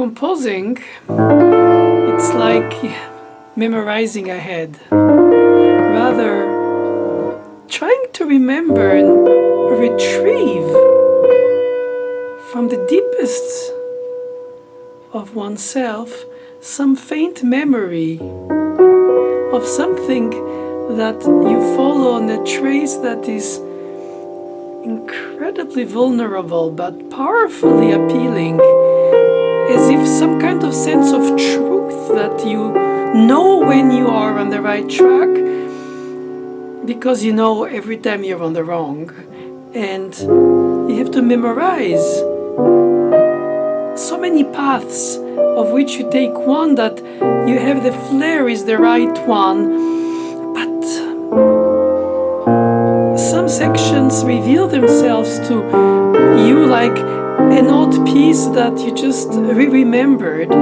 composing, it's like memorizing ahead. Rather, trying to remember and retrieve from the deepest of oneself some faint memory of something that you follow on a trace that is incredibly vulnerable but powerfully appealing, as if some kind of sense of truth that you know when you are on the right track, because you know every time you're on the wrong, and you have to memorize so many paths, of which you take one that you have the flair is the right one, but some sections reveal themselves to you like an odd piece that you just remembered.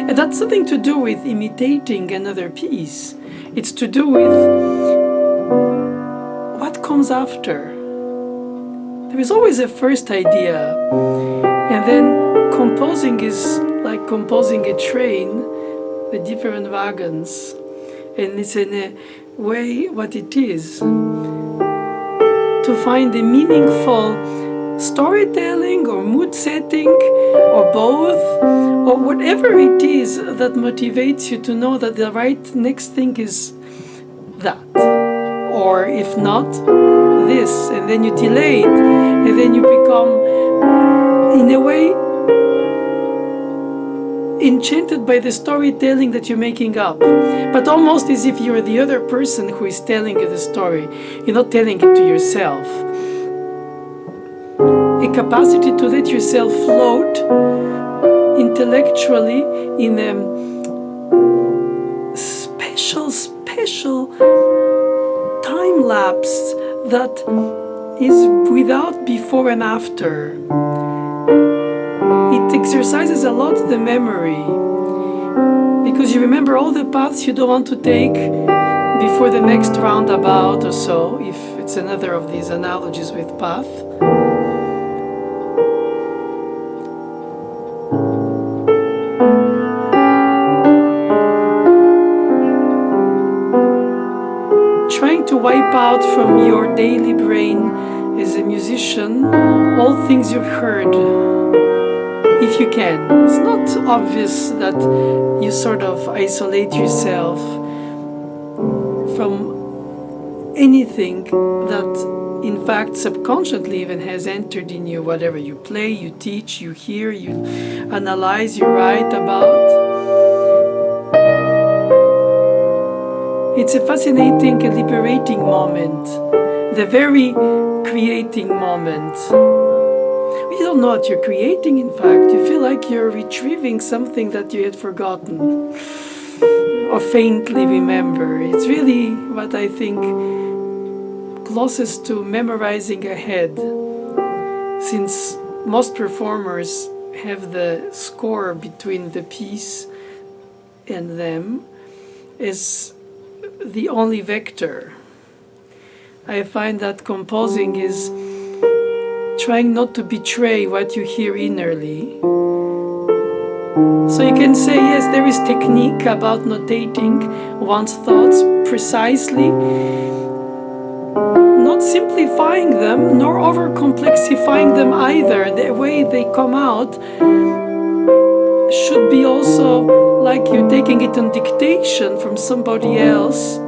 And that's something to do with imitating another piece. It's to do with what comes after. There is always a first idea, and then composing is like composing a train with different wagons, and it's in a way what it is. To find a meaningful storytelling or mood setting or both, or whatever it is that motivates you to know that the right next thing is that, or if not, this, and then you delay it, and then you become in a way enchanted by the storytelling that you're making up, but almost as if you're the other person who is telling you the story. You're not telling it to yourself. A capacity to let yourself float intellectually in a special time lapse that is without before and after. It exercises a lot the memory, because you remember all the paths you don't want to take before the next roundabout or so, if it's another of these analogies with path. Trying to wipe out from your daily brain as a musician all things you've heard, if you can. It's not obvious that you sort of isolate yourself from anything that in fact subconsciously even has entered in you. Whatever you play, you teach, you hear, you analyze, you write about. It's a fascinating and liberating moment, the very creating moment. You don't know what you're creating, in fact. You feel like you're retrieving something that you had forgotten or faintly remember. It's really what I think closest to memorizing ahead, since most performers have the score between the piece and them as the only vector. I find that composing is trying not to betray what you hear innerly. So you can say, yes, there is technique about notating one's thoughts precisely, not simplifying them, nor over-complexifying them either. The way they come out should be also like you're taking it on dictation from somebody else.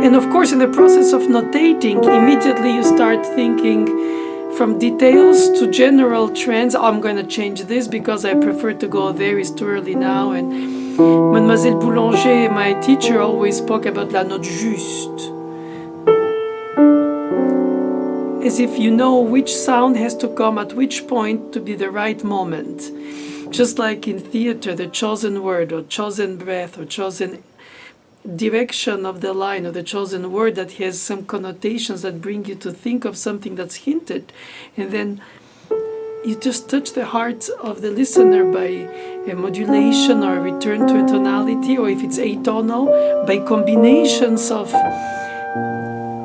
And of course, in the process of notating, immediately you start thinking from details to general trends. Oh, I'm going to change this because I prefer to go there, it's too early now. And Mademoiselle Boulanger, my teacher, always spoke about la note juste, as if you know which sound has to come at which point to be the right moment. Just like in theater, the chosen word or chosen breath or chosen direction of the line or the chosen word that has some connotations that bring you to think of something that's hinted, and then you just touch the heart of the listener by a modulation or a return to a tonality, or if it's atonal, by combinations of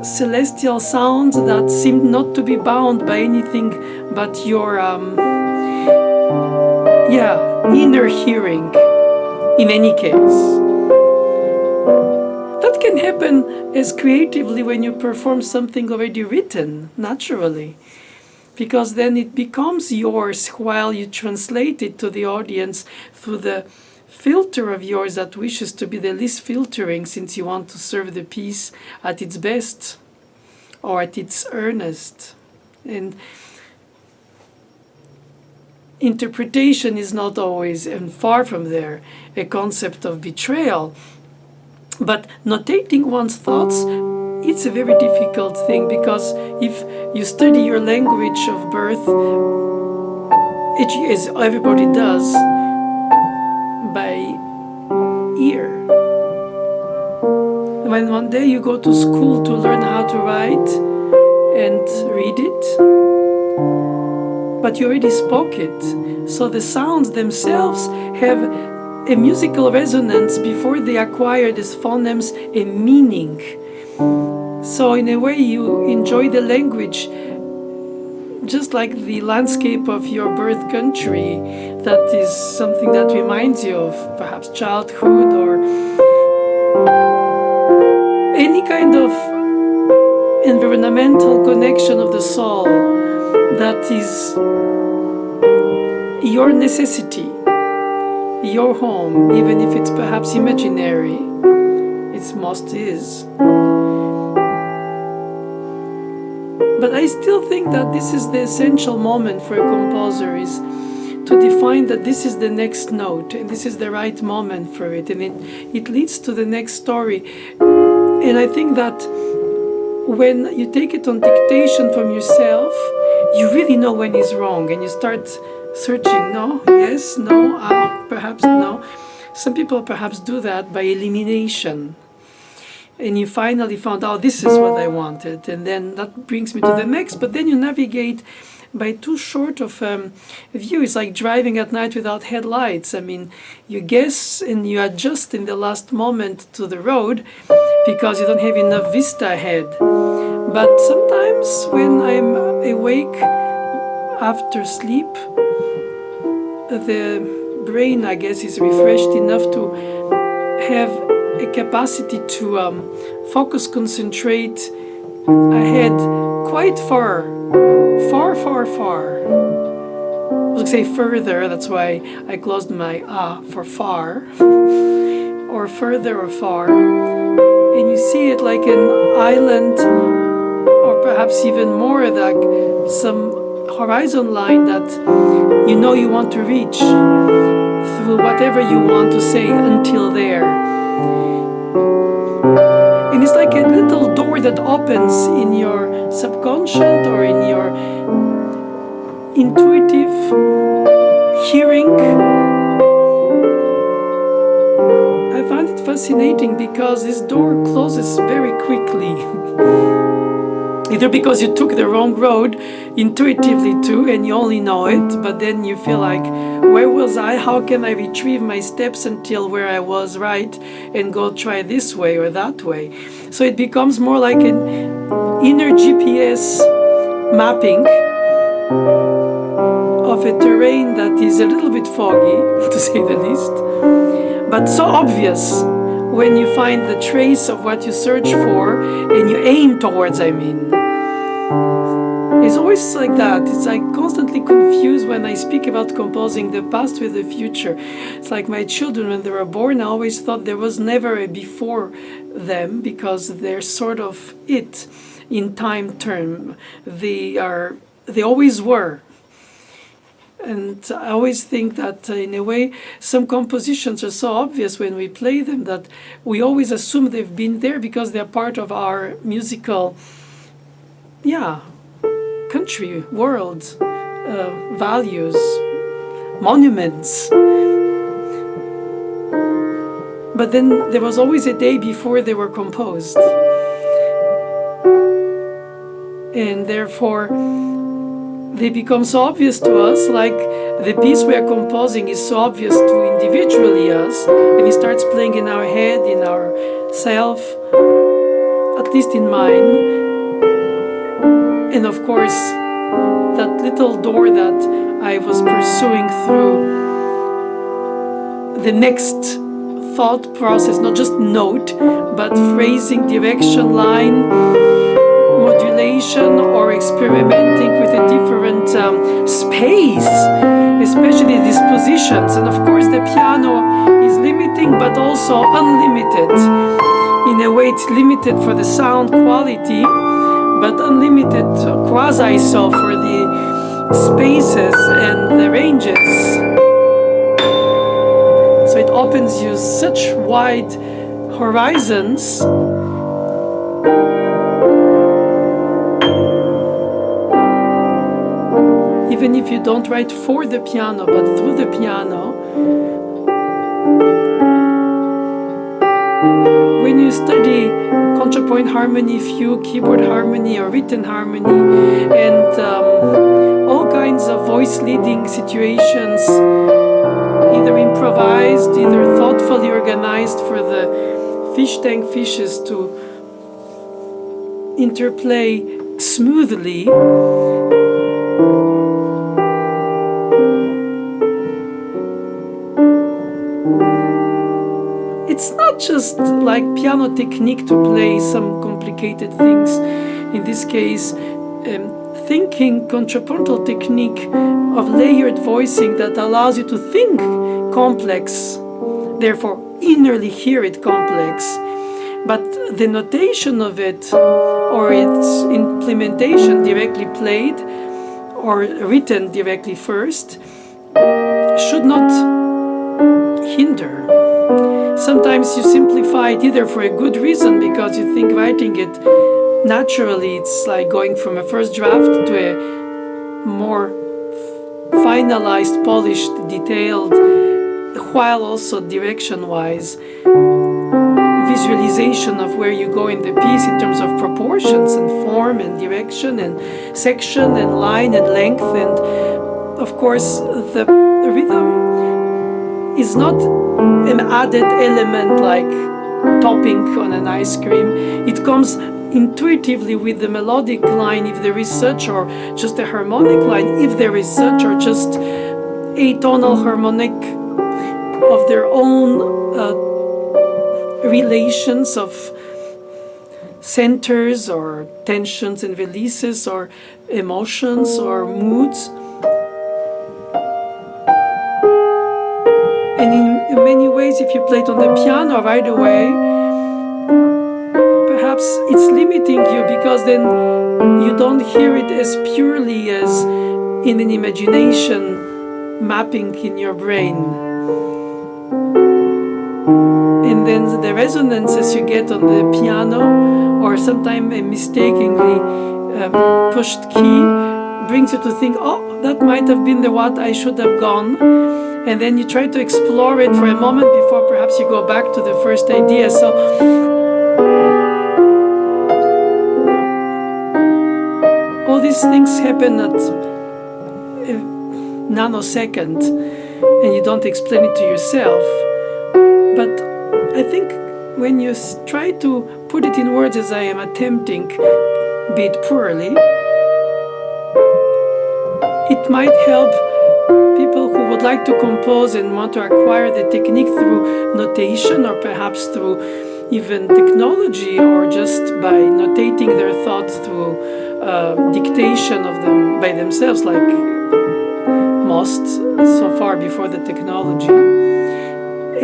celestial sounds that seem not to be bound by anything but your inner hearing, in any case. That can happen as creatively when you perform something already written, naturally, because then it becomes yours while you translate it to the audience through the filter of yours that wishes to be the least filtering, since you want to serve the piece at its best or at its earnest. And interpretation is not always, and far from there, a concept of betrayal. But notating one's thoughts, it's a very difficult thing, because if you study your language of birth, as everybody does, by ear. When one day you go to school to learn how to write and read it, but you already spoke it, so the sounds themselves have a musical resonance before they acquired as phonemes a meaning. So in a way you enjoy the language just like the landscape of your birth country. That is something that reminds you of perhaps childhood or any kind of environmental connection of the soul that is your necessity, your home, even if it's perhaps imaginary. It most is. But I still think that this is the essential moment for a composer, is to define that this is the next note and this is the right moment for it, and it leads to the next story. And I think that when you take it on dictation from yourself, you really know when it's wrong, and you start searching, no, yes, no, perhaps no. Some people perhaps do that by elimination. And you finally found out this is what I wanted, and then that brings me to the next. But then you navigate by too short of view. It's like driving at night without headlights. I mean, you guess and you adjust in the last moment to the road because you don't have enough vista ahead. But sometimes when I'm awake after sleep, the brain, I guess, is refreshed enough to have a capacity to focus, concentrate ahead quite far. I was going to say further, that's why I closed my for far, or further or far. And you see it like an island, or perhaps even more like some horizon line that you know you want to reach through whatever you want to say until there. And it's like a little door that opens in your subconscious or in your intuitive hearing. I find it fascinating because this door closes very quickly. Either because you took the wrong road intuitively too, and you only know it, but then you feel like, where was I? How can I retrieve my steps until where I was right and go try this way or that way? So it becomes more like an inner GPS mapping of a terrain that is a little bit foggy, to say the least, but so obvious when you find the trace of what you search for and you aim towards, It's always like that. It's like constantly confused when I speak about composing the past with the future. It's like my children, when they were born, I always thought there was never a before them because they're sort of it in time term. They always were. And I always think that in a way, some compositions are so obvious when we play them that we always assume they've been there because they're part of our musical, country, world, values, monuments. But then there was always a day before they were composed. And therefore, they become so obvious to us, like the piece we are composing is so obvious to individually us, and it starts playing in our head, in our self, at least in mine, And of course, that little door that I was pursuing through the next thought process, not just note, but phrasing, direction, line, modulation, or experimenting with a different space, especially dispositions. And of course, the piano is limiting, but also unlimited. In a way, it's limited for the sound quality, but unlimited quasi-so for the spaces and the ranges. So it opens you such wide horizons. Even if you don't write for the piano, but through the piano. When you study contrapoint harmony, fugue, keyboard harmony, or written harmony, and all kinds of voice leading situations, either improvised, either thoughtfully organized for the fish tank fishes to interplay smoothly, it's not just like piano technique to play some complicated things. In this case, thinking contrapuntal technique of layered voicing that allows you to think complex, therefore innerly hear it complex, but the notation of it or its implementation directly played or written directly first should not hinder. Sometimes you simplify it either for a good reason, because you think writing it naturally, it's like going from a first draft to a more finalized, polished, detailed, while also direction-wise, visualization of where you go in the piece in terms of proportions and form and direction and section and line and length. And of course, the rhythm is not an added element like topping on an ice cream. It comes intuitively with the melodic line, if there is such, or just a harmonic line, if there is such, or just atonal harmonic of their own relations of centers or tensions and releases or emotions or moods. And in many ways, if you play it on the piano right away, perhaps it's limiting you, because then you don't hear it as purely as in an imagination mapping in your brain. And then the resonances you get on the piano, or sometimes a mistakenly pushed key, brings you to think, oh, that might have been the what I should have gone. And then you try to explore it for a moment before perhaps you go back to the first idea. So all these things happen at a nanosecond, and you don't explain it to yourself. But I think when you try to put it in words, as I am attempting, be it poorly, it might help people who would like to compose and want to acquire the technique through notation, or perhaps through even technology, or just by notating their thoughts through dictation of them by themselves, like most so far before the technology,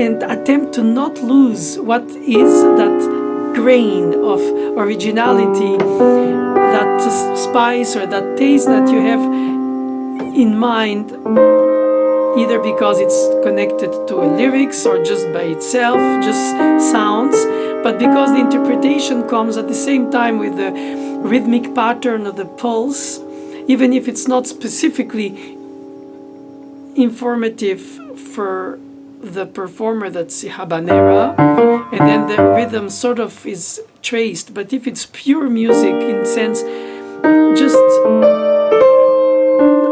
and attempt to not lose what is that grain of originality, that spice or that taste that you have in mind, either because it's connected to a lyrics or just by itself, just sounds, but because the interpretation comes at the same time with the rhythmic pattern of the pulse, even if it's not specifically informative for the performer, that's habanera, and then the rhythm sort of is traced. But if it's pure music in sense, just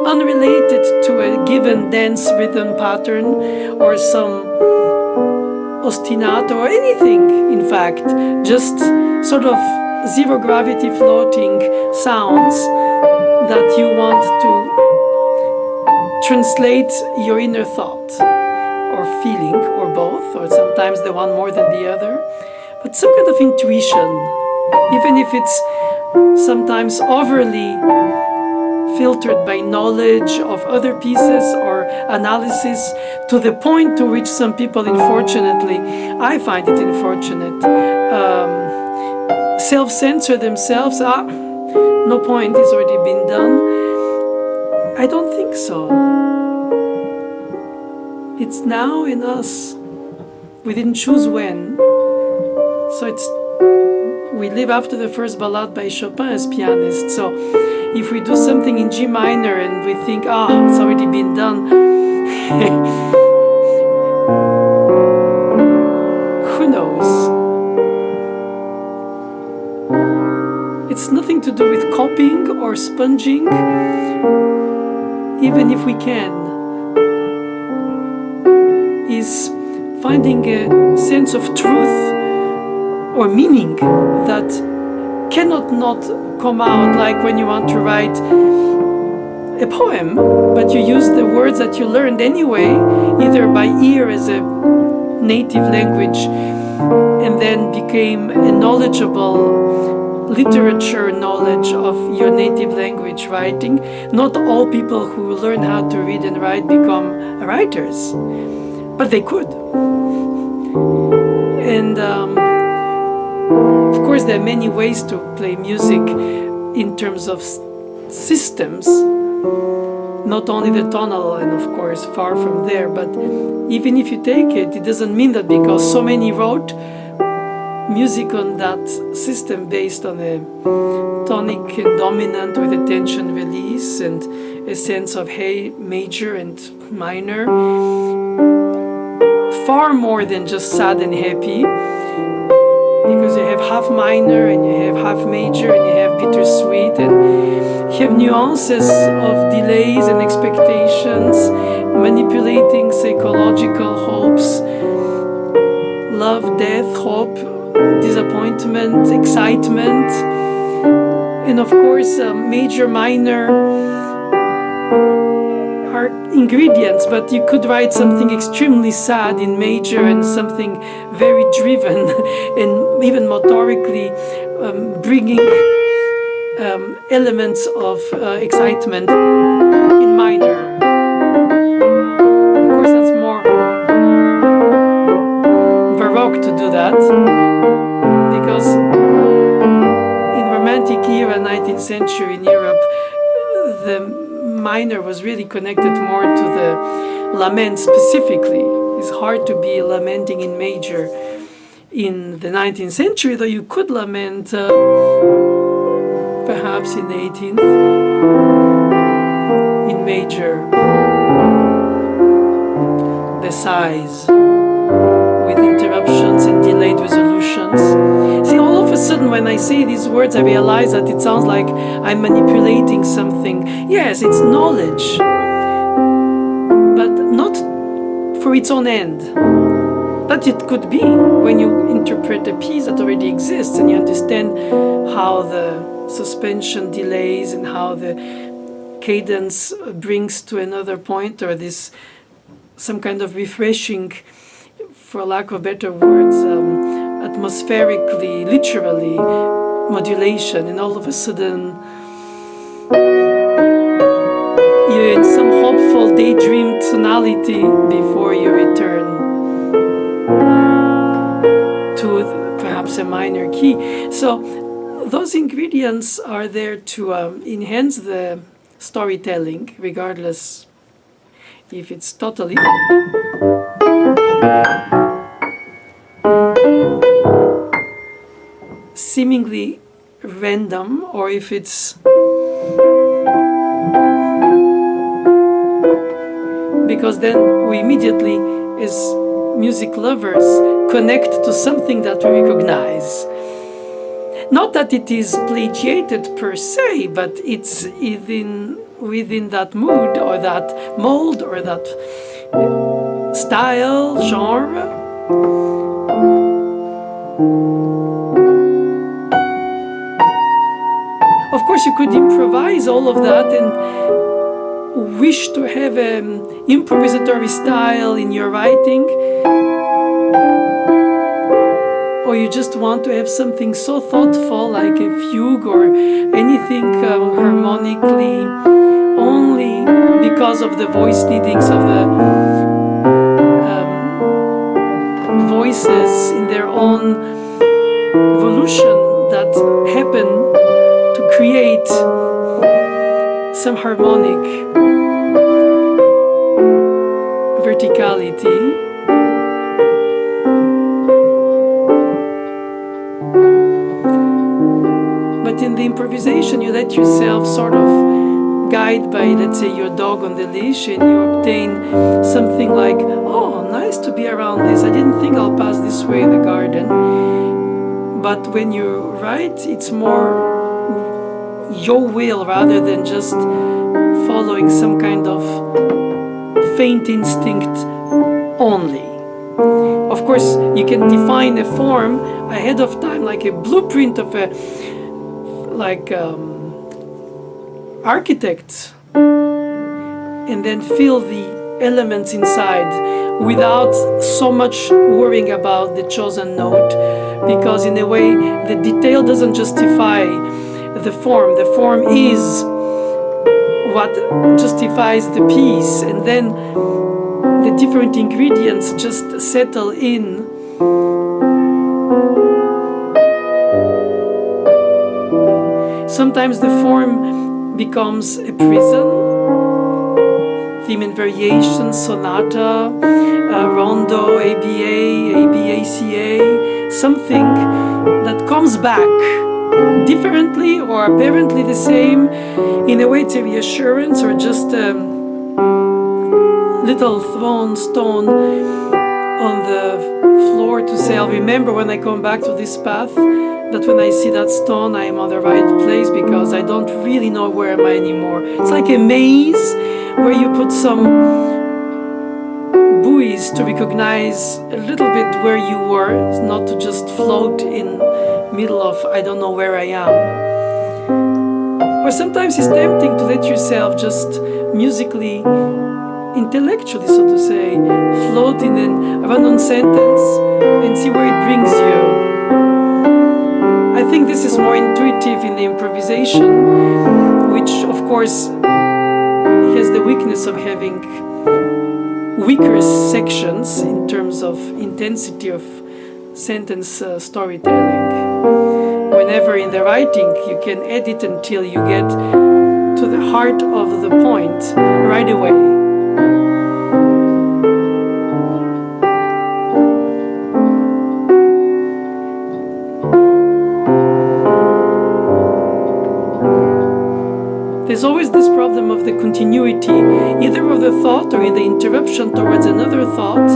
unrelated to a given dance rhythm pattern or some ostinato or anything, in fact, just sort of zero gravity floating sounds, that you want to translate your inner thought or feeling, or both, or sometimes the one more than the other, but some kind of intuition, even if it's sometimes overly filtered by knowledge of other pieces or analysis, to the point to which some people, unfortunately, I find it unfortunate, self-censor themselves. No point, it's already been done. I don't think so. It's now in us. We didn't choose when. So we live after the first ballade by Chopin as pianist. So if we do something in G minor and we think, it's already been done, who knows? It's nothing to do with copying or sponging, even if we can. Is finding a sense of truth or meaning that cannot not come out, like when you want to write a poem, but you use the words that you learned anyway, either by ear as a native language, and then became a knowledgeable literature knowledge of your native language writing. Not all people who learn how to read and write become writers, but they could. And of course there are many ways to play music in terms of systems, not only the tonal, and of course far from there, but even if you take it, it doesn't mean that because so many wrote music on that system based on a tonic and dominant with a tension release and a sense of major and minor, far more than just sad and happy, because you have half minor and you have half major and you have bittersweet and you have nuances of delays and expectations, manipulating psychological hopes, love, death, hope, disappointment, excitement, and of course major, minor are ingredients, but you could write something extremely sad in major and something very driven and even motorically bringing elements of excitement in minor. Of course that's more Baroque to do that, because in Romantic era, 19th century in Europe, the minor was really connected more to the lament specifically. It's hard to be lamenting in major in the 19th century, though you could lament perhaps in the 18th in major, the sighs with interruptions and delayed resolutions. See, all of a sudden when I say these words, I realize that it sounds like I'm manipulating something. Yes, it's knowledge, but not for its own end. But it could be when you interpret a piece that already exists and you understand how the suspension delays and how the cadence brings to another point, or this some kind of refreshing, for lack of better words, atmospherically, literally, modulation, and all of a sudden you're in some hopeful daydream tonality before you return to perhaps a minor key. So those ingredients are there to enhance the storytelling, regardless if it's totally seemingly random, or if it's because then we immediately, as music lovers, connect to something that we recognize. Not that it is plagiated per se, but it's within that mood or that mold or that style, genre. Of course, course, you could improvise all of that and wish to have an improvisatory style in your writing, or you just want to have something so thoughtful like a fugue or anything harmonically only because of the voice leadings of the voices in their own evolution that happen to create some harmonic verticality. But in the improvisation, you let yourself sort of guide by, let's say, your dog on the leash, and you obtain something like, oh, nice to be around this. I didn't think I'll pass this way in the garden. But when you write, it's more your will rather than just following some kind of faint instinct only. Of course, you can define a form ahead of time, like a blueprint of a architect, and then fill the elements inside without so much worrying about the chosen note, because in a way the detail doesn't justify the form. The form is what justifies the piece, and then the different ingredients just settle in. Sometimes the form becomes a prison, theme and variation, sonata, rondo, ABA, ABACA, something that comes back differently or apparently the same. In a way, it's a reassurance or just a little thrown stone on the floor to say, I'll remember when I come back to this path, that when I see that stone, I am on the right place, because I don't really know where am I anymore. It's like a maze where you put some buoys to recognize a little bit where you were, not to just float in middle of I don't know where I am. Or sometimes it's tempting to let yourself just musically, intellectually, so to say, float in a run-on sentence and see where it brings you. I think this is more intuitive in the improvisation, which of course has the weakness of having weaker sections in terms of intensity of sentence storytelling. Whenever in the writing you can edit until you get to the heart of the point right away. There's always this problem of the continuity, either of the thought or in the interruption towards another thought.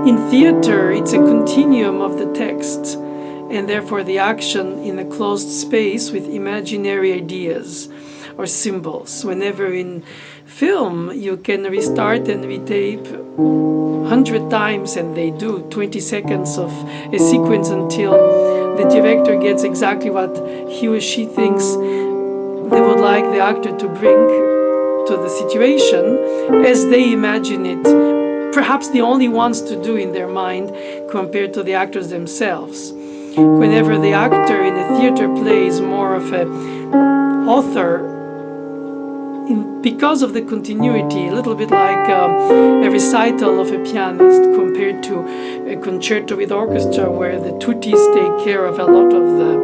In theater, it's a continuum of the text, and therefore the action in a closed space with imaginary ideas or symbols. Whenever in film, you can restart and retape 100 times, and they do 20 seconds of a sequence until the director gets exactly what he or she thinks they would like the actor to bring to the situation as they imagine it, perhaps the only ones to do in their mind compared to the actors themselves. Whenever the actor in a theater play is more of an author, because of the continuity, a little bit like a recital of a pianist compared to a concerto with orchestra where the tutis take care of a lot of the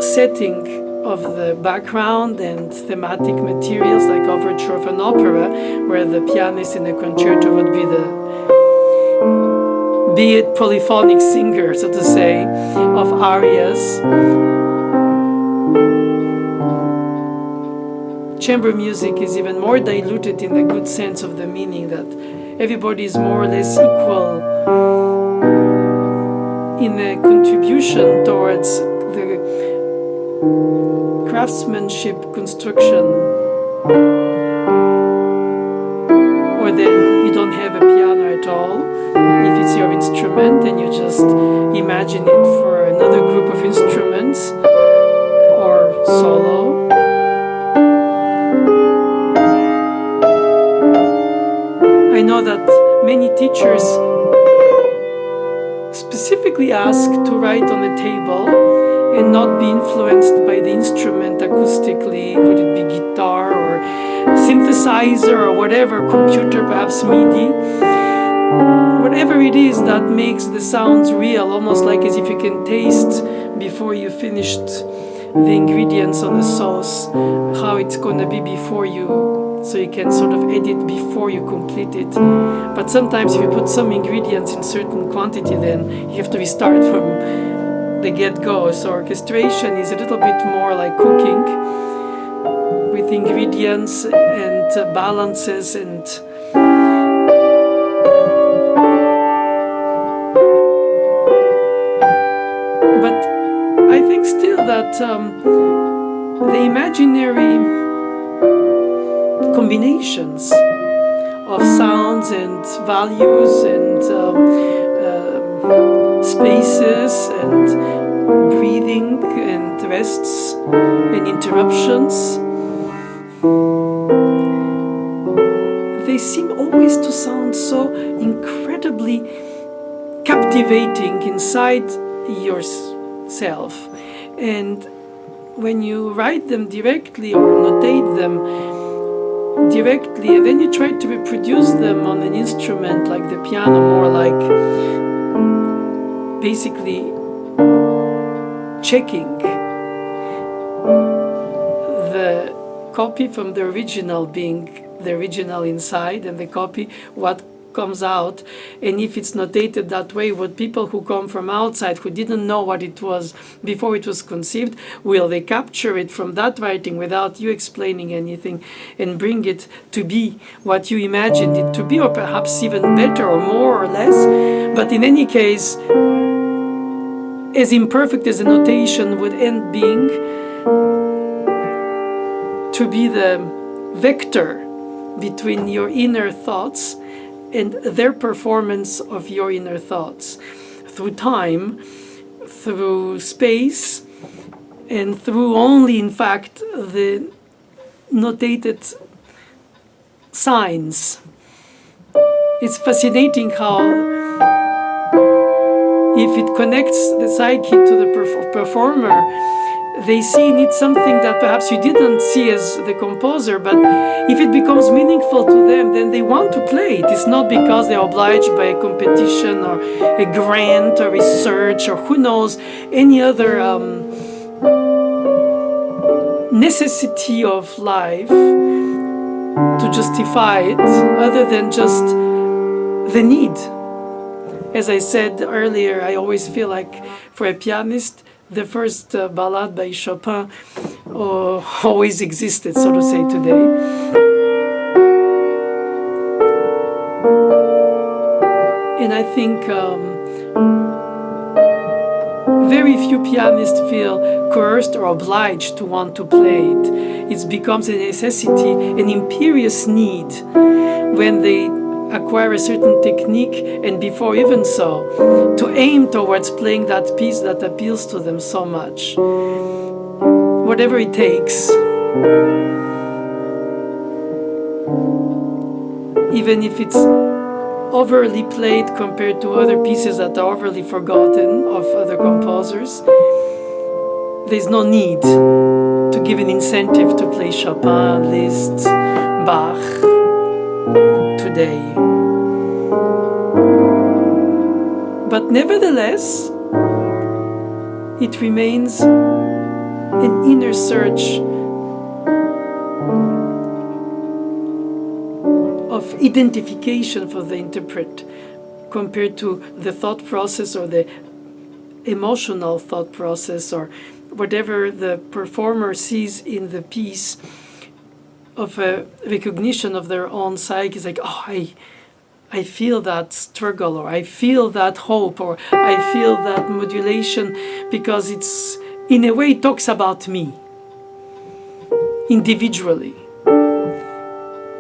setting of the background and thematic materials, like overture of an opera, where the pianist in a concerto would be the polyphonic singer, so to say, of arias. Chamber music is even more diluted in the good sense of the meaning that everybody is more or less equal in a contribution towards the craftsmanship construction. Or then you don't have a piano at all, if it's your instrument and you just imagine it for another group of instruments or solo. I know that many teachers specifically ask to write on a table and not be influenced by the instrument acoustically, would it be guitar or synthesizer or whatever, computer, perhaps MIDI. Whatever it is that makes the sounds real, almost like as if you can taste before you finished the ingredients on the sauce, how it's going to be before you, so you can sort of edit before you complete it. But sometimes if you put some ingredients in certain quantity, then you have to restart from the get-go. So orchestration is a little bit more like cooking, with ingredients and balances and but I think still that the imaginary combinations of sounds and values and spaces and breathing and rests and interruptions, they seem always to sound so incredibly captivating inside yourself. And when you write them directly or notate them directly, and then you try to reproduce them on an instrument like the piano, more like basically checking the copy from the original, being the original inside, and the copy what comes out. And if it's notated that way, what people who come from outside, who didn't know what it was before it was conceived, will they capture it from that writing without you explaining anything and bring it to be what you imagined it to be, or perhaps even better or more or less. But in any case, as imperfect as the notation would end being, to be the vector between your inner thoughts and their performance of your inner thoughts through time, through space, and through only, in fact, the notated signs. It's fascinating how, if it connects the psyche to the performer, they see in it something that perhaps you didn't see as the composer, but if it becomes meaningful to them, then they want to play it. It's not because they're obliged by a competition or a grant or research or who knows, any other necessity of life to justify it, other than just the need. As I said earlier, I always feel like for a pianist, the first ballade by Chopin always existed, so to say, today. And I think very few pianists feel coerced or obliged to want to play it. It becomes a necessity, an imperious need, when they acquire a certain technique, and before even so, to aim towards playing that piece that appeals to them so much. Whatever it takes. Even if it's overly played compared to other pieces that are overly forgotten of other composers, there's no need to give an incentive to play Chopin, Liszt, Bach today. But nevertheless, it remains an inner search of identification for the interpret compared to the thought process or the emotional thought process or whatever the performer sees in the piece, of a recognition of their own psyche. Is like, oh, I feel that struggle, or I feel that hope, or I feel that modulation, because it's, in a way, it talks about me individually.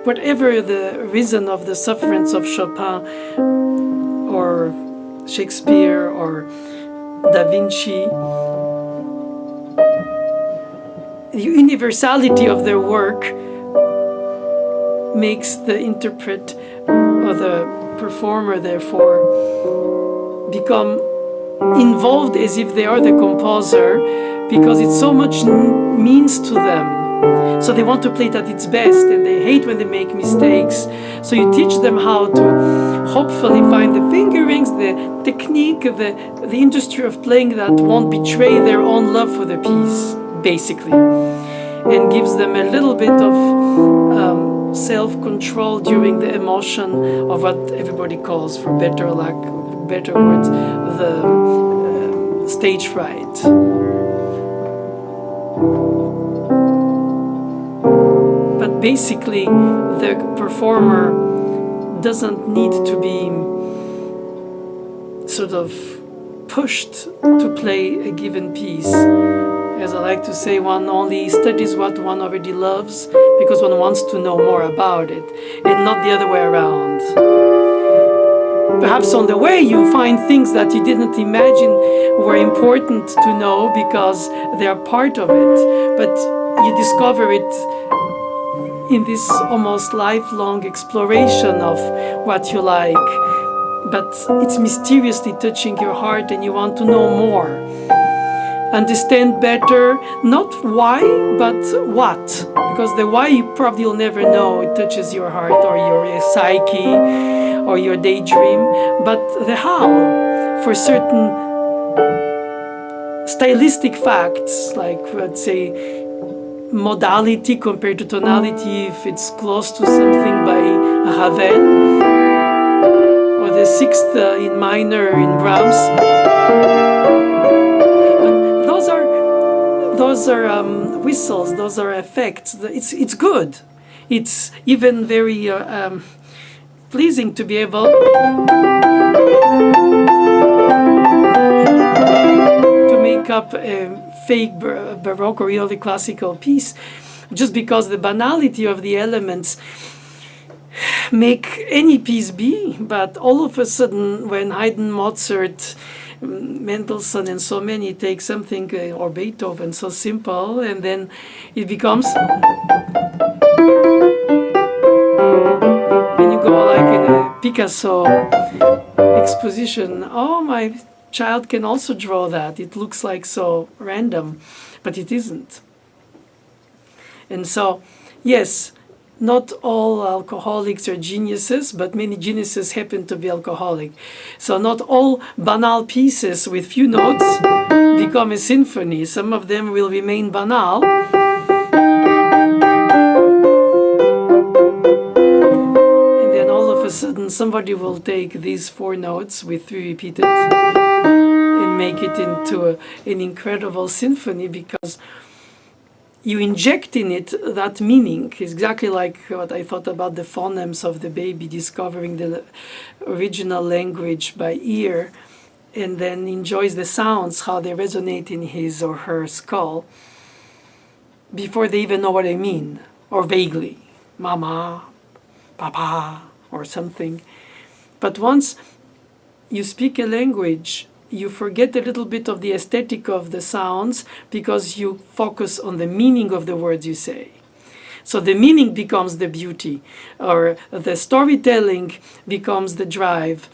Whatever the reason of the sufferance of Chopin or Shakespeare or Da Vinci, the universality of their work makes the interpret or the performer, therefore, become involved as if they are the composer, because it so much means to them. So they want to play it at its best, and they hate when they make mistakes. So you teach them how to hopefully find the fingerings, the technique, the industry of playing that won't betray their own love for the piece, basically, and gives them a little bit of self-control during the emotion of what everybody calls, for better words, the stage fright. But basically, the performer doesn't need to be sort of pushed to play a given piece. As I like to say, one only studies what one already loves because one wants to know more about it, and not the other way around. Perhaps on the way you find things that you didn't imagine were important to know because they are part of it, but you discover it in this almost lifelong exploration of what you like. But it's mysteriously touching your heart and you want to know more. Understand better, not why, but what. Because the why you probably will never know. It touches your heart or your psyche or your daydream. But the how, for certain stylistic facts, like let's say modality compared to tonality, if it's close to something by Ravel, or the sixth in minor in Brahms. Those are whistles, those are effects. It's good. It's even very pleasing to be able to make up a fake Baroque or early classical piece, just because the banality of the elements make any piece be. But all of a sudden, when Haydn, Mozart, Mendelssohn and so many take something, or Beethoven, so simple, and then it becomes, and you go like in a Picasso exposition, oh, my child can also draw that. It looks like so random, but it isn't. And so, yes, not all alcoholics are geniuses, but many geniuses happen to be alcoholic. So not all banal pieces with few notes become a symphony. Some of them will remain banal. And then all of a sudden somebody will take these 4 notes with 3 repeated and make it into an incredible symphony, because you inject in it that meaning. It's exactly like what I thought about the phonemes of the baby, discovering the original language by ear, and then enjoys the sounds, how they resonate in his or her skull, before they even know what I mean, or vaguely, mama, papa, or something. But once you speak a language, you forget a little bit of the aesthetic of the sounds, because you focus on the meaning of the words you say. So the meaning becomes the beauty, or the storytelling becomes the drive,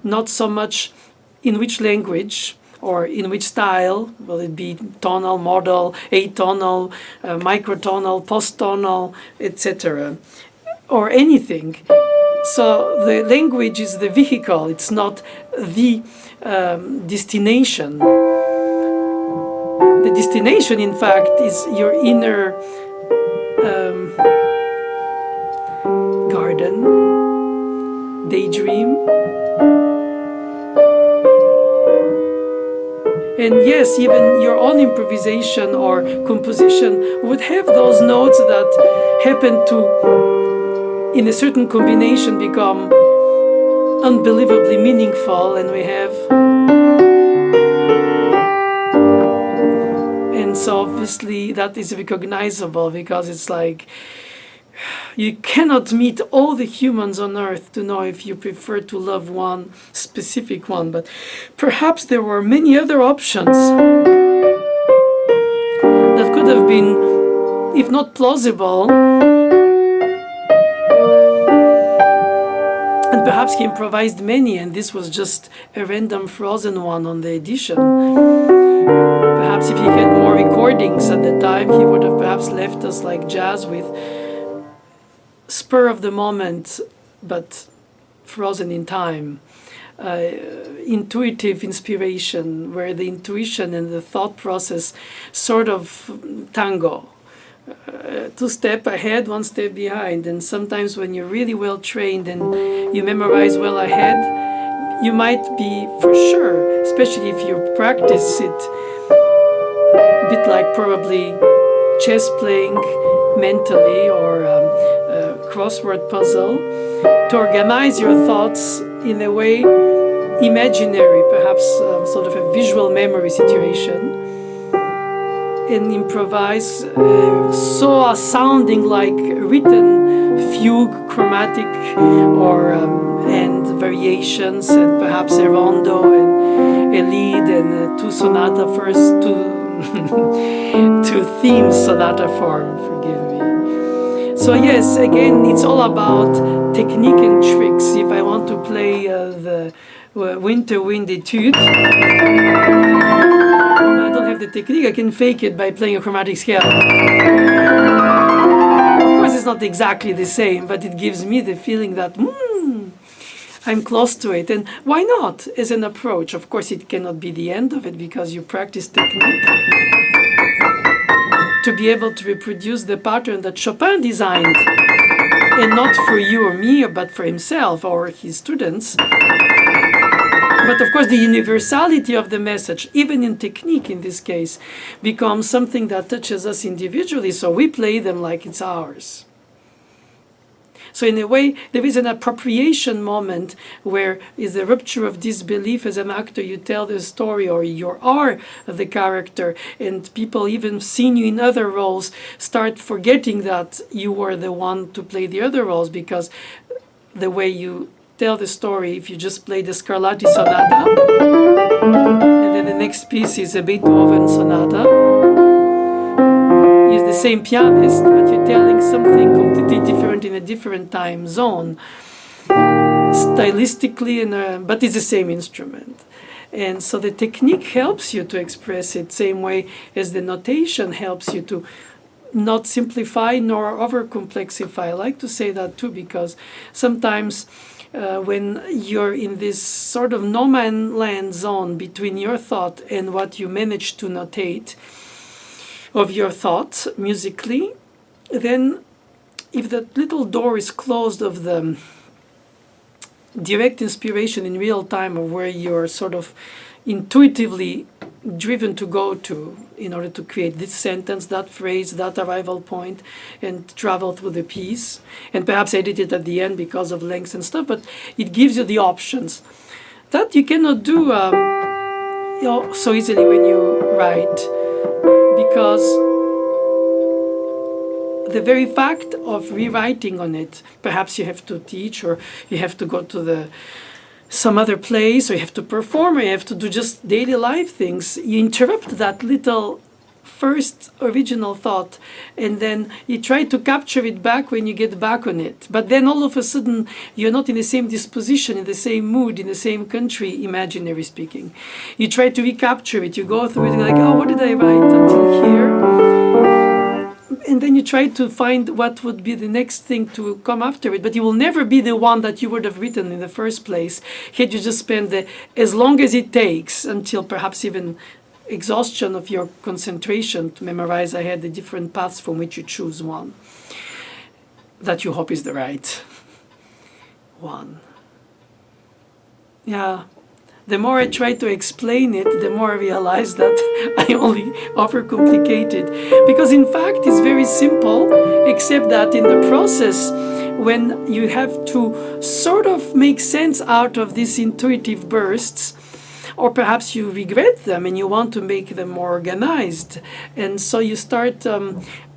not so much in which language or in which style, will it be tonal, modal, atonal, microtonal, posttonal, etc., or anything. So the language is the vehicle, it's not the destination. The destination, in fact, is your inner garden, daydream. And yes, even your own improvisation or composition would have those notes that happen to, in a certain combination, become unbelievably meaningful, and we have, and so obviously that is recognizable, because it's like you cannot meet all the humans on earth to know if you prefer to love one specific one, but perhaps there were many other options that could have been, if not plausible, and perhaps he improvised many, and this was just a random frozen one on the edition. Perhaps if he had more recordings at the time, he would have perhaps left us like jazz with spur of the moment, but frozen in time. Intuitive inspiration, where the intuition and the thought process sort of tango. 2 steps ahead, 1 step behind. And sometimes when you're really well trained and you memorize well ahead, you might be for sure, especially if you practice it, a bit like probably chess playing mentally or a crossword puzzle, to organize your thoughts in a way imaginary, perhaps sort of a visual memory situation, and improvise so sounding like written fugue, chromatic, or and variations, and perhaps a rondo and a lead and 2 sonata first, 2 themes sonata form, forgive me. So yes, again, it's all about technique and tricks. If I want to play the Winter Wind Etude, I don't have the technique, I can fake it by playing a chromatic scale. Of course, it's not exactly the same, but it gives me the feeling that I'm close to it. And why not as an approach? Of course, it cannot be the end of it, because you practice technique to be able to reproduce the pattern that Chopin designed, and not for you or me, but for himself or his students. But of course, the universality of the message, even in technique in this case, becomes something that touches us individually, so we play them like it's ours. So in a way, there is an appropriation moment where is the rupture of disbelief. As an actor, you tell the story, or you are the character, and people, even seeing you in other roles, start forgetting that you were the one to play the other roles, because the way you tell the story, if you just play the Scarlatti Sonata, and then the next piece is a Beethoven Sonata, use the same pianist, but you're telling something completely different in a different time zone, stylistically, but it's the same instrument. And so the technique helps you to express it, same way as the notation helps you to not simplify nor over-complexify. I like to say that too, because sometimes when you're in this sort of no man's land zone between your thought and what you manage to notate of your thoughts musically, then if that little door is closed of the direct inspiration in real time, of where you're sort of intuitively driven to go to in order to create this sentence, that phrase, that arrival point, and travel through the piece, and perhaps edit it at the end because of lengths and stuff, but it gives you the options that you cannot do so easily when you write, because the very fact of rewriting on it, perhaps you have to teach, or you have to go to some other place, or you have to perform, or you have to do just daily life things. You interrupt that little first original thought, and then you try to capture it back when you get back on it. But then all of a sudden, you're not in the same disposition, in the same mood, in the same country, imaginary speaking. You try to recapture it. You go through it, like, oh, what did I write until here? And then you try to find what would be the next thing to come after it, but you will never be the one that you would have written in the first place had you just spent as long as it takes, until perhaps even exhaustion of your concentration, to memorize ahead the different paths from which you choose one that you hope is the right one. Yeah. The more I try to explain it, the more I realize that I only overcomplicate it. Because in fact, it's very simple, except that in the process, when you have to sort of make sense out of these intuitive bursts, or perhaps you regret them and you want to make them more organized. And so you start,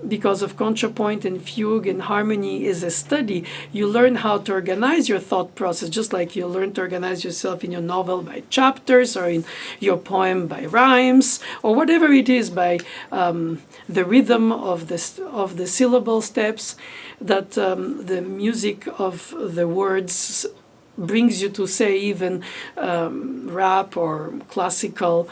because of contrapoint and fugue and harmony is a study, you learn how to organize your thought process, just like you learn to organize yourself in your novel by chapters, or in your poem by rhymes, or whatever it is, by the rhythm of the syllable steps, that the music of the words brings you to say, even rap or classical,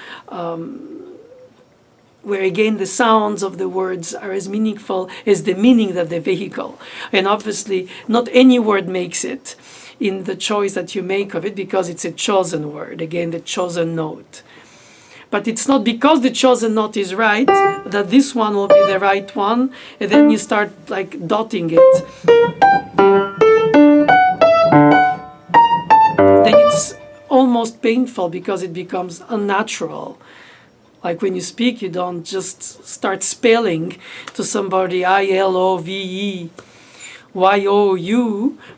where again the sounds of the words are as meaningful as the meaning that they vehicle. And obviously not any word makes it in the choice that you make of it, because it's a chosen word, again the chosen note. But it's not because the chosen note is right that this one will be the right one, and then you start like dotting it. Then it's almost painful because it becomes unnatural. Like when you speak, you don't just start spelling to somebody ILOVEYOU,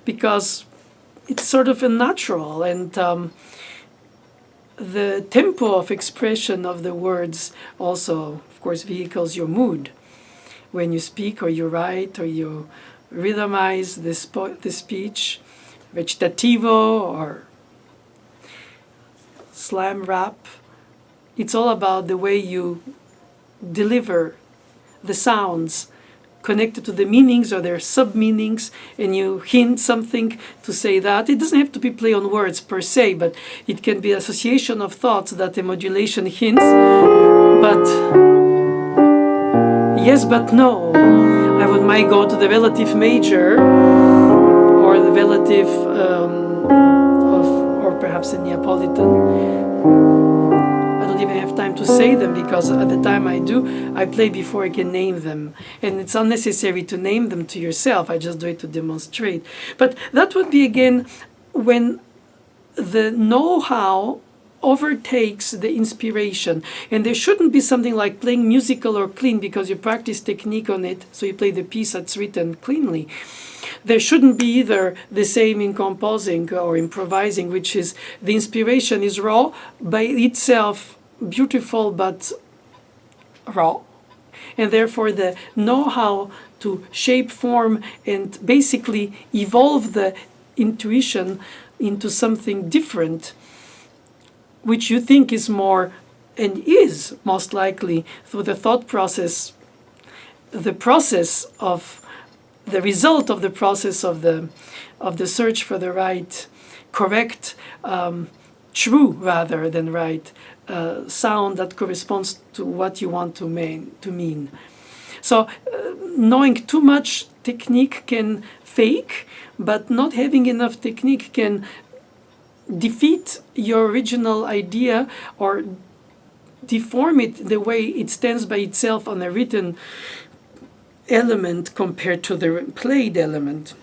because it's sort of unnatural. And the tempo of expression of the words also, of course, vehicles your mood. When you speak or you write or you rhythmize the speech, recitativo or slam rap, it's all about the way you deliver the sounds connected to the meanings or their sub-meanings, and you hint something to say that. It doesn't have to be play on words per se, but it can be association of thoughts that the modulation hints. But yes, but no. Might go to the relative major or the relative or perhaps a Neapolitan. I don't even have time to say them, because at the time I do, I play before I can name them. And it's unnecessary to name them to yourself. I just do it to demonstrate. But that would be, again, when the know-how overtakes the inspiration. And there shouldn't be something like playing musical or clean because you practice technique on it, so you play the piece that's written cleanly. There shouldn't be either the same in composing or improvising, which is the inspiration is raw by itself, beautiful but raw. And therefore the know-how to shape, form, and basically evolve the intuition into something different, which you think is more, and is most likely through the thought process, the process of the result of the process of the search for the right, correct, true rather than right sound that corresponds to what you want to mean. So knowing too much technique can fake, but not having enough technique can defeat your original idea or deform it the way it stands by itself on a written element compared to the played element.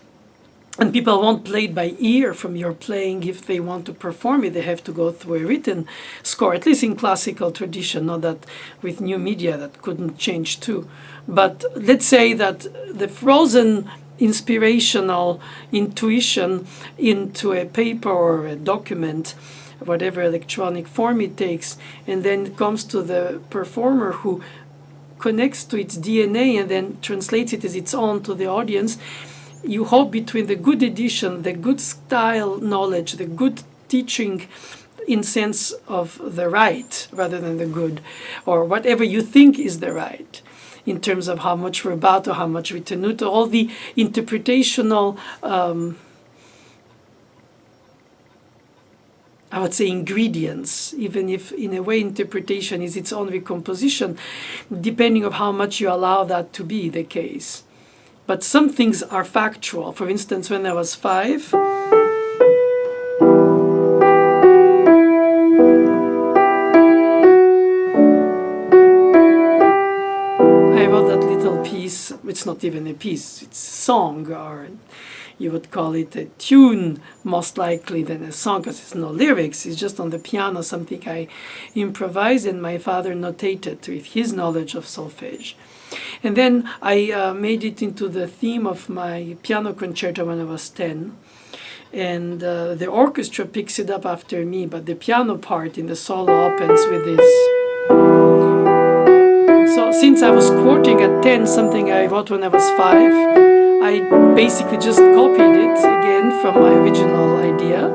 And people won't play it by ear from your playing. If they want to perform it, they have to go through a written score, at least in classical tradition, not that with new media that couldn't change too. But let's say that the frozen inspirational intuition into a paper or a document, whatever electronic form it takes, and then it comes to the performer who connects to its DNA and then translates it as its own to the audience. You hope between the good edition, the good style knowledge, the good teaching in sense of the right rather than the good, or whatever you think is the right, in terms of how much rubato, how much ritenuto, all the interpretational, I would say, ingredients, even if in a way interpretation is its own recomposition, depending on how much you allow that to be the case. But some things are factual. For instance, when I was 5, I wrote that little piece. It's not even a piece, it's a song, or you would call it a tune most likely than a song, because it's no lyrics, it's just on the piano, something I improvised and my father notated with his knowledge of solfege. And then I made it into the theme of my piano concerto when I was 10. and the orchestra picks it up after me, but the piano part in the solo opens with this. So since I was quoting at 10 something I wrote when I was 5, I basically just copied it again from my original idea.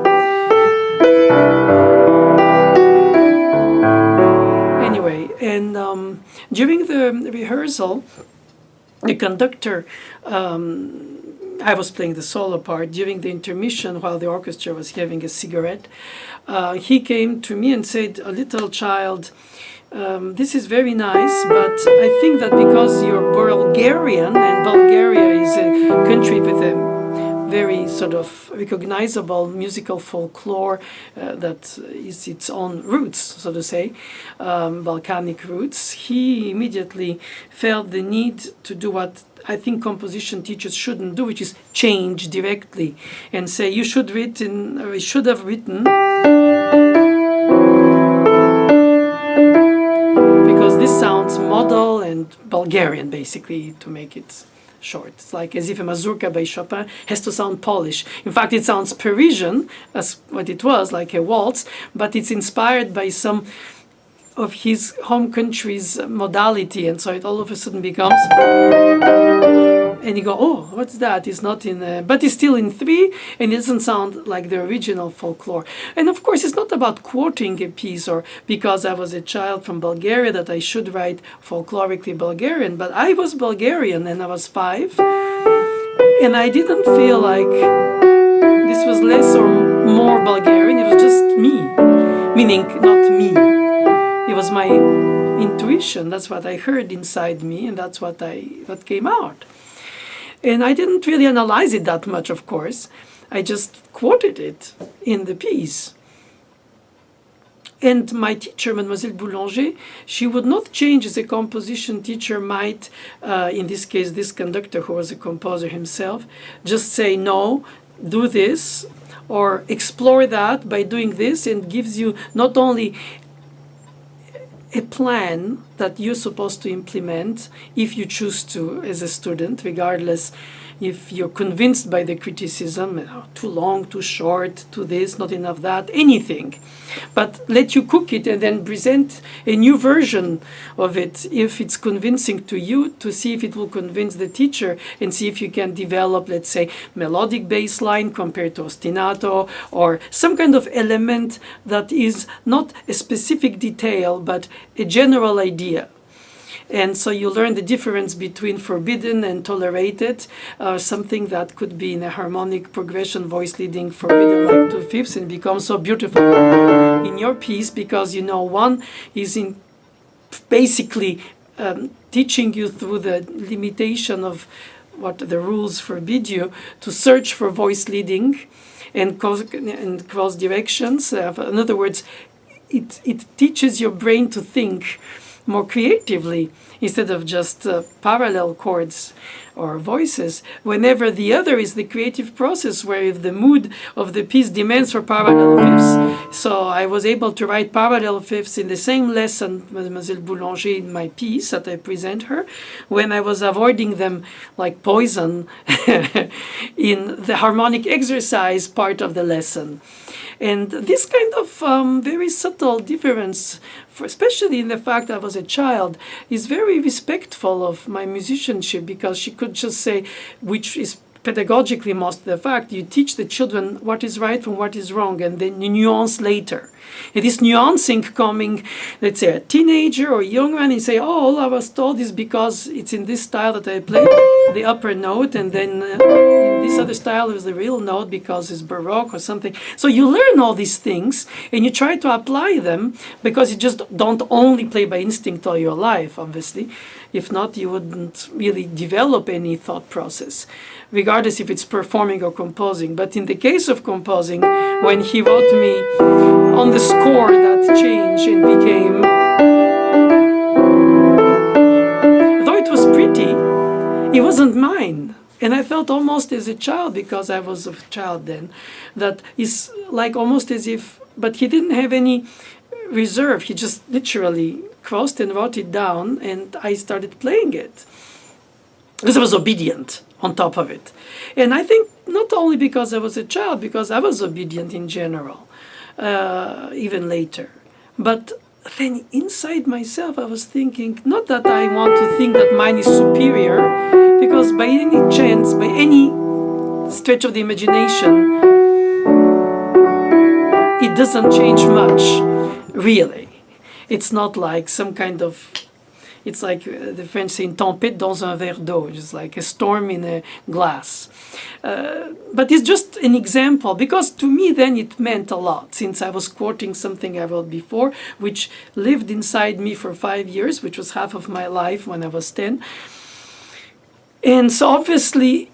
Anyway, and during the rehearsal, the conductor, I was playing the solo part. During the intermission, while the orchestra was having a cigarette, he came to me and said, "A little child, this is very nice, but I think that because you're Bulgarian, and Bulgaria is a country with a very sort of recognizable musical folklore that is its own roots, so to say, Balkanic roots," he immediately felt the need to do what I think composition teachers shouldn't do, which is change directly and say, you should have written, because this sounds modal and Bulgarian, basically, to make it short. It's like as if a mazurka by Chopin has to sound Polish. In fact, it sounds Parisian, that's what it was, like a waltz, but it's inspired by some of his home country's modality, and so it all of a sudden becomes, and you go, oh, what's that? It's not in, but it's still in 3, and it doesn't sound like the original folklore. And of course, it's not about quoting a piece or because I was a child from Bulgaria that I should write folklorically Bulgarian, but I was Bulgarian and I was 5, and I didn't feel like this was less or more Bulgarian, it was just me, meaning not me. It was my intuition, that's what I heard inside me, and that's what came out. And I didn't really analyze it that much, of course. I just quoted it in the piece. And my teacher, Mademoiselle Boulanger, she would not change as a composition teacher might, in this case, this conductor who was a composer himself, just say, no, do this, or explore that by doing this, and gives you not only a plan that you're supposed to implement if you choose to as a student, regardless if you're convinced by the criticism, too long, too short, too this, not enough that, anything. But let you cook it and then present a new version of it if it's convincing to you, to see if it will convince the teacher and see if you can develop, let's say, melodic bass line compared to ostinato or some kind of element that is not a specific detail but a general idea. And so you learn the difference between forbidden and tolerated, something that could be in a harmonic progression, voice leading, forbidden like 2/5, and becomes so beautiful in your piece because you know one is in basically teaching you through the limitation of what the rules forbid you to search for voice leading and cross directions. In other words, it teaches your brain to think more creatively instead of just parallel chords or voices, whenever the other is the creative process where if the mood of the piece demands for parallel fifths. So I was able to write parallel fifths in the same lesson, Mademoiselle Boulanger, in my piece that I present her, when I was avoiding them like poison in the harmonic exercise part of the lesson. And this kind of very subtle difference, especially in the fact I was a child, is very respectful of my musicianship because she could just say, which is pedagogically most the fact, you teach the children what is right from what is wrong and then you nuance later. And this nuancing coming, let's say, a teenager or a young man, and say, oh, all I was told is because it's in this style that I play the upper note, and then in this other style is the real note because it's Baroque or something. So you learn all these things, and you try to apply them because you just don't only play by instinct all your life, obviously. If not, you wouldn't really develop any thought process, regardless if it's performing or composing. But in the case of composing, when he wrote me on the score that changed and became, though it was pretty, it wasn't mine. And I felt almost as a child, because I was a child then, that is like almost as if, but he didn't have any reserve. He just literally crossed and wrote it down, and I started playing it because I was obedient on top of it. And I think not only because I was a child, because I was obedient in general, even later. But then inside myself, I was thinking, not that I want to think that mine is superior, because by any chance, by any stretch of the imagination, it doesn't change much, really. It's not like some kind of, it's like the French say, tempête dans un verre d'eau, just like a storm in a glass. But it's just an example, because to me then it meant a lot, since I was quoting something I wrote before, which lived inside me for 5 years, which was half of my life when I was 10. And so obviously,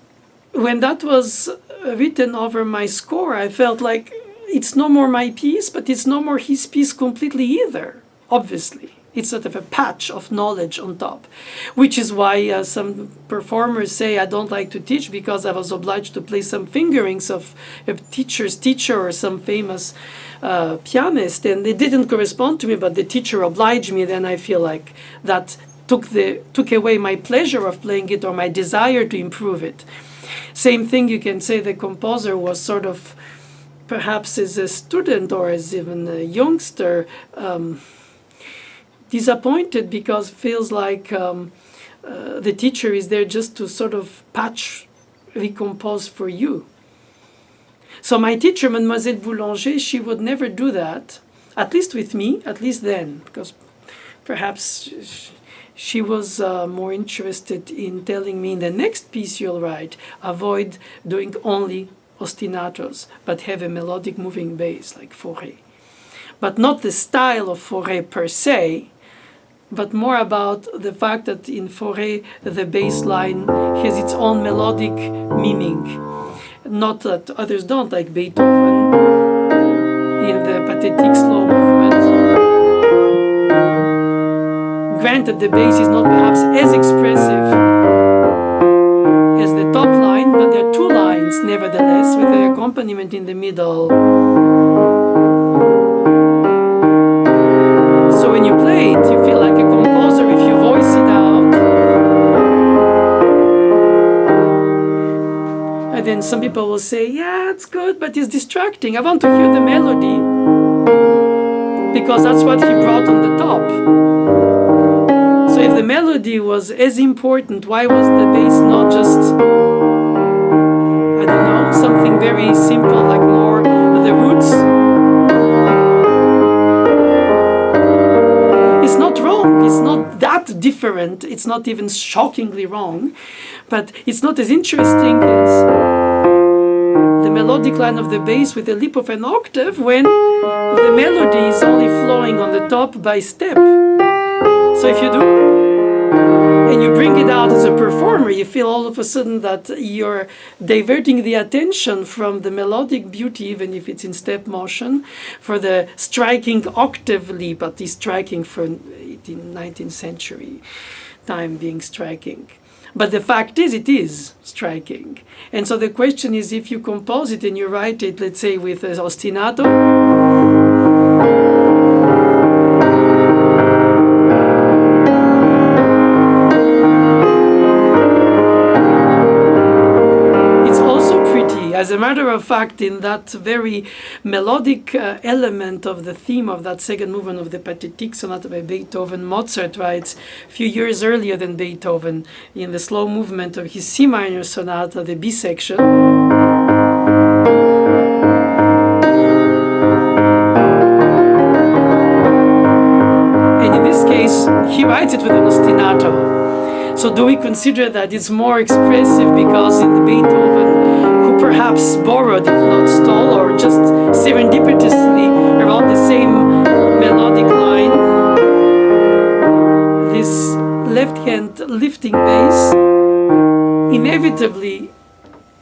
when that was written over my score, I felt like it's no more my piece, but it's no more his piece completely either, obviously. It's sort of a patch of knowledge on top, which is why some performers say I don't like to teach, because I was obliged to play some fingerings of a teacher's teacher or some famous pianist, and it didn't correspond to me, but the teacher obliged me. Then I feel like that took away my pleasure of playing it or my desire to improve it. Same thing, you can say the composer was sort of, perhaps as a student or as even a youngster, disappointed, because it feels like the teacher is there just to sort of recompose for you. So my teacher, Mademoiselle Boulanger, she would never do that, at least with me, at least then, because perhaps she was more interested in telling me, in the next piece you'll write, avoid doing only ostinatos, but have a melodic moving bass like Fauré. But not the style of Fauré per se, but more about the fact that in Fauré the bass line has its own melodic meaning. Not that others don't, like Beethoven in the Pathétique slow movement. Granted, the bass is not perhaps as expressive as the top line, but there are two lines nevertheless, with the accompaniment in the middle. So when you play it, you feel like a composer if you voice it out. And then some people will say, yeah, it's good, but it's distracting. I want to hear the melody, because that's what he brought on the top. So if the melody was as important, why was the bass not just, I don't know, something very simple, like more the roots? It's not wrong, it's not that different, it's not even shockingly wrong, but it's not as interesting as the melodic line of the bass with a leap of an octave when the melody is only flowing on the top by step. So if you do, and you bring it out as a performer, you feel all of a sudden that you're diverting the attention from the melodic beauty, even if it's in step motion, for the striking octave leap, at least striking for 19th century time being striking. But the fact is, it is striking. And so the question is, if you compose it and you write it, let's say with an ostinato, as a matter of fact, in that very melodic element of the theme of that second movement of the Pathétique Sonata by Beethoven, Mozart writes a few years earlier than Beethoven in the slow movement of his C minor sonata, the B section. And in this case, he writes it with an ostinato. So do we consider that it's more expressive because in the Beethoven, who perhaps borrowed, if not stole, or just serendipitously around the same melodic line, this left-hand lifting bass inevitably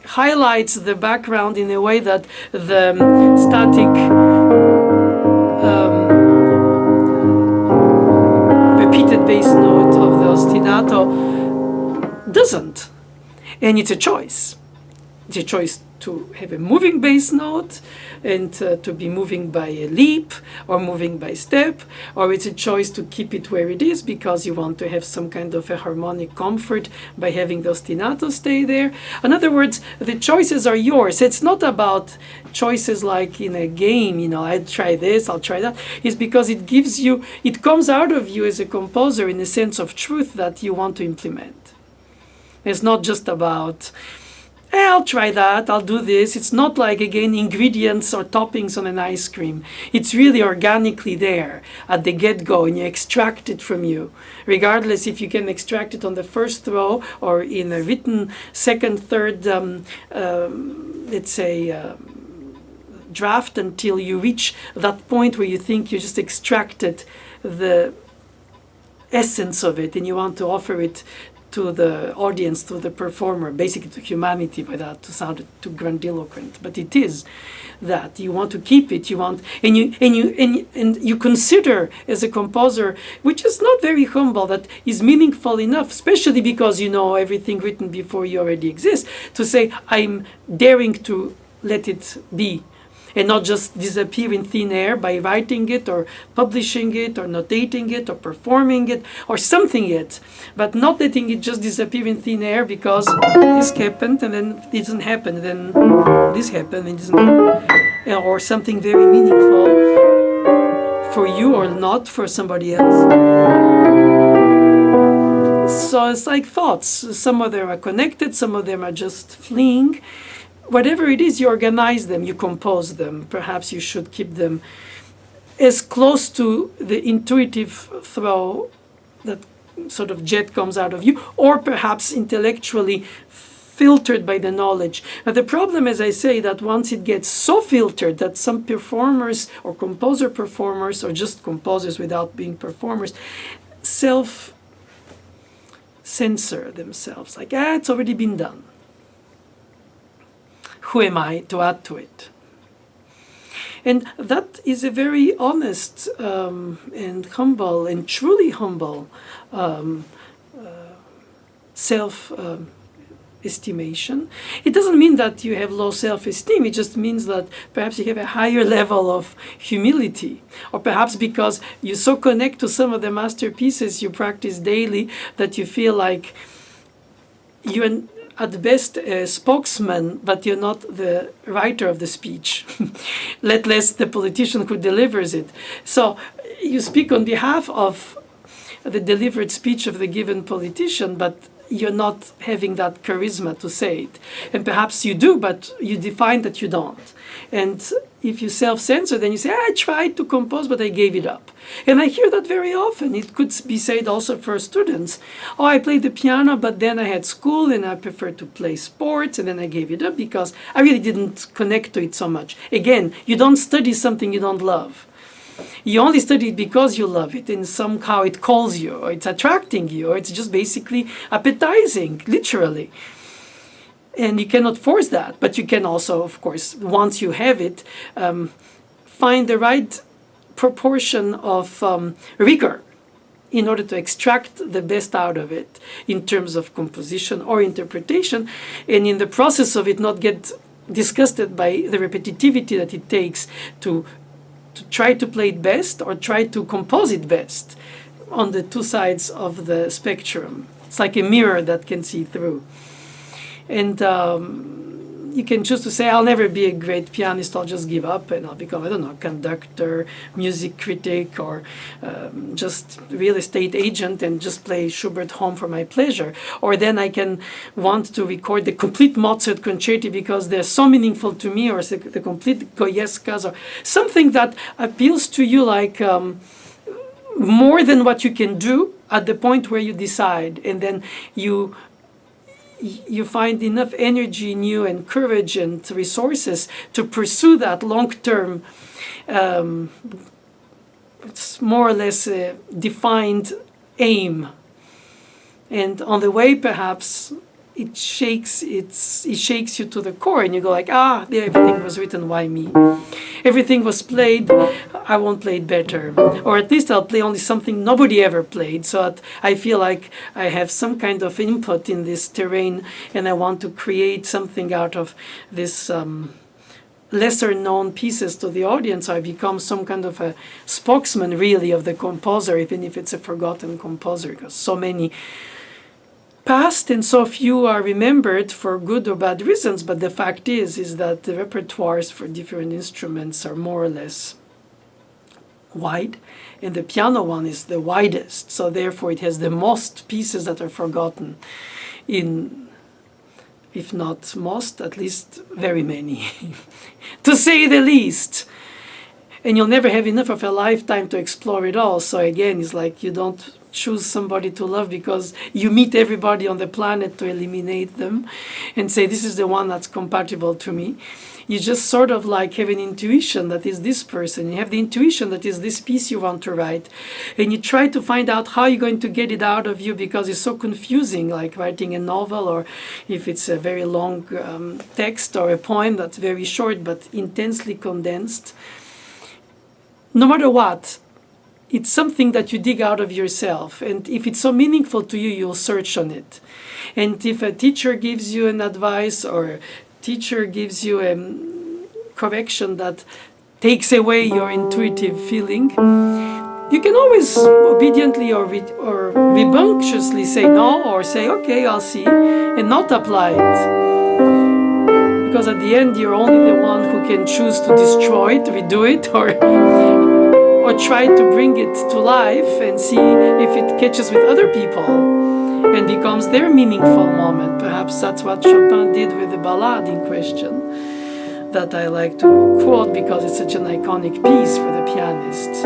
highlights the background in a way that the static repeated bass note of the ostinato doesn't. And it's a choice. It's a choice to have a moving bass note and to be moving by a leap or moving by step, or it's a choice to keep it where it is because you want to have some kind of a harmonic comfort by having the ostinato stay there. In other words, the choices are yours. It's not about choices like in a game, you know, I'll try this, I'll try that. It's because it gives you, it comes out of you as a composer in a sense of truth that you want to implement. It's not just about, I'll try that, I'll do this. It's not like, again, ingredients or toppings on an ice cream. It's really organically there at the get-go, and you extract it from you. Regardless if you can extract it on the first throw or in a written second, third, let's say, draft, until you reach that point where you think you just extracted the essence of it and you want to offer it to the audience, to the performer, basically to humanity, without to sound too grandiloquent. But it is that you want to keep it. You want, and you consider as a composer, which is not very humble, that is meaningful enough, especially because you know everything written before you already exist, to say I'm daring to let it be, and not just disappear in thin air by writing it or publishing it or notating it or performing it or something it, but not letting it just disappear in thin air because this happened and then it doesn't happen, then this happened and it doesn't, or something very meaningful for you or not for somebody else. So it's like thoughts. Some of them are connected, some of them are just fleeing. Whatever it is, you organize them, you compose them. Perhaps you should keep them as close to the intuitive throw that sort of jet comes out of you, or perhaps intellectually filtered by the knowledge. But the problem, as I say, that once it gets so filtered that some performers or composer performers, or just composers without being performers, self-censor themselves. Like, it's already been done. Who am I to add to it? And that is a very honest and humble and truly humble self-estimation. It doesn't mean that you have low self-esteem. It just means that perhaps you have a higher level of humility. Or perhaps because you so connect to some of the masterpieces you practice daily that you feel like you're at best a spokesman, but you're not the writer of the speech, let less the politician who delivers it. So you speak on behalf of the delivered speech of the given politician, but you're not having that charisma to say it. And perhaps you do, but you define that you don't. And if you self-censor, then you say, I tried to compose, but I gave it up. And I hear that very often. It could be said also for students. Oh, I played the piano, but then I had school and I preferred to play sports, and then I gave it up because I really didn't connect to it so much. Again, you don't study something you don't love. You only study it because you love it, and somehow it calls you, or it's attracting you, or it's just basically appetizing, literally. And you cannot force that, but you can also, of course, once you have it, find the right proportion of rigor in order to extract the best out of it in terms of composition or interpretation, and in the process of it not get disgusted by the repetitivity that it takes to try to play it best or try to compose it best on the two sides of the spectrum. It's like a mirror that can see through. And you can choose to say, I'll never be a great pianist, I'll just give up and I'll become, I don't know, conductor, music critic, or just real estate agent and just play Schubert home for my pleasure. Or then I can want to record the complete Mozart concerti because they're so meaningful to me, or the complete Goyescas, or something that appeals to you like more than what you can do at the point where you decide, and then you find enough energy in you and courage and resources to pursue that long-term, it's more or less a defined aim. And on the way, perhaps, it shakes you to the core, and you go like, there, everything was written, why me? everything was played, I won't play it better. Or at least I'll play only something nobody ever played, so that I feel like I have some kind of input in this terrain, and I want to create something out of this lesser known pieces to the audience. I become some kind of a spokesman really of the composer, even if it's a forgotten composer, because so many passed and so few are remembered for good or bad reasons. But the fact is that the repertoires for different instruments are more or less wide, and the piano one is the widest, so therefore it has the most pieces that are forgotten, in, if not most, at least very many, to say the least. And you'll never have enough of a lifetime to explore it all. So again, it's like you don't choose somebody to love because you meet everybody on the planet to eliminate them and say, this is the one that's compatible to me. You just sort of like have an intuition that is this person. You have the intuition that is this piece you want to write. And you try to find out how you're going to get it out of you, because it's so confusing, like writing a novel, or if it's a very long text, or a poem that's very short but intensely condensed. No matter what, it's something that you dig out of yourself. And if it's so meaningful to you, you'll search on it. And if a teacher gives you an advice, or teacher gives you a correction that takes away your intuitive feeling, you can always obediently or rambunctiously say no, or say, okay, I'll see, and not apply it. Because at the end, you're only the one who can choose to destroy it, redo it, or try to bring it to life and see if it catches with other people and becomes their meaningful moment. Perhaps that's what Chopin did with the ballade in question, that I like to quote because it's such an iconic piece for the pianist.